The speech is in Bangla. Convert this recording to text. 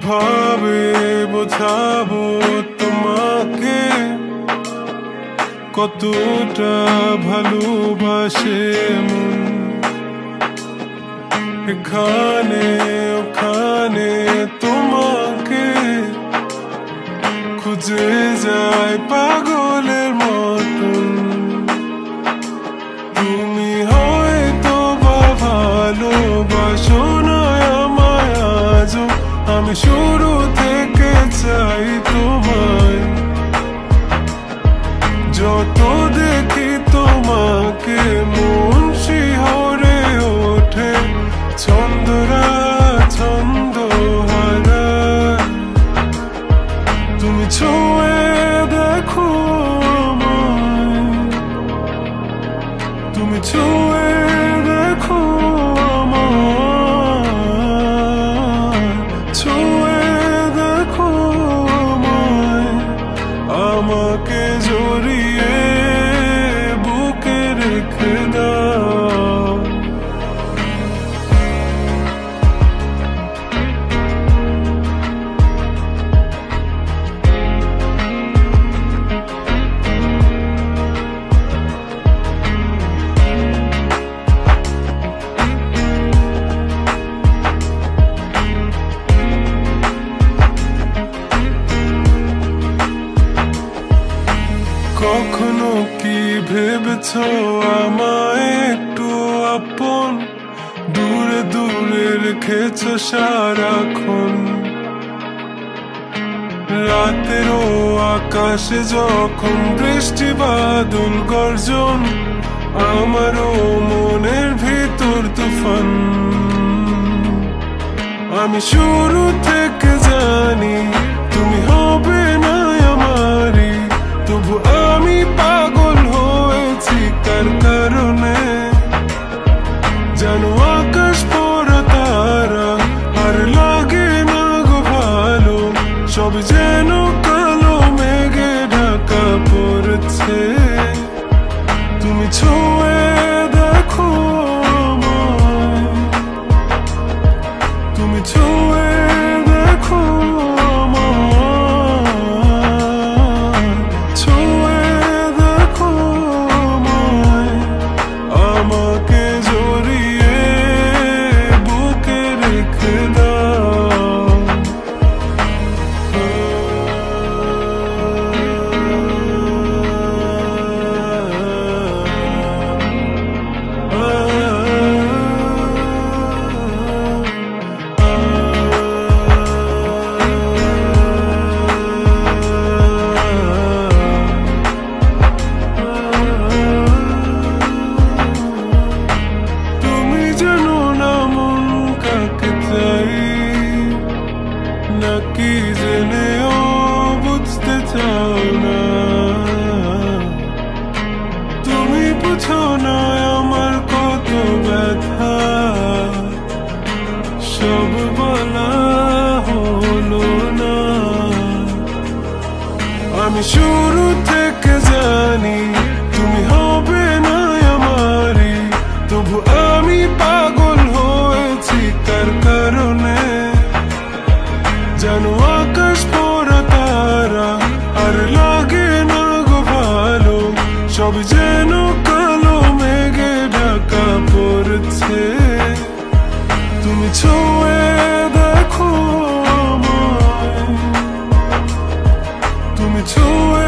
কিভাবে বোঝাবো তোমাকে কতটা ভালোবাসে মন। এখানে ওখানে তোমাকে খুঁজে যায় পাগলের মতন। তুমি হয়তো বা ভালোবাসো না আমায় আজও, আমি শুরু থেকে চাই তোমায়। যত দেখি তোমাকে মন শিহরে ওঠে, ছন্দরা ছন্দ হারায়। তুমি ছুঁয়ে দেখো আমায়, তুমি ছুঁয়ে দেখো আমায়, ছুঁয়ে দেখো আমায়। আমাকে জড়িয়ে বুকে রেখে দাও। কখনো কি ভেবেছ আমায় একটু আপন, দূরে দূরে রেখেছ সারাক্ষণ। রাতেরও আকাশে যখন বৃষ্টি বাদল গর্জন, আমারও মনের ভিতর তুফান। আমি শুরু থেকে জানি তুমি হবে না আমারই, তবু আমি পাগল হয়েছি কার কারণে। জানো আকাশ পড়া তারা আর লাগে না গো ভালো, সব যেন কালো মেঘে ঢাকা পড়ছে। তুমি ছুঁয়ে দেখো আমায়, তুমি ছুঁয়ে দেখো আমায়, ছুঁয়ে দেখো আমায়। আমাকে জড়িয়ে বুকে রেখে দাও। তুমি জানো না মন কাকে চাই, নাকি জেনেও বুঝতে চাও না। তুমি বুঝো না আমার কত ব্যথা, সব বলা হলো না। আমি শুরু থেকে জানি তুমি হবে না আমারই, তবু আমি পাগল হয়েছি কার কারণে। জানো আকাশ পড়া তারা আর লাগে না গো ভালো, সব যেন কালো মেঘে ঢাকা পড়ছে। তুমি ছুঁয়ে দেখো আমায়, তুমি ছুঁয়ে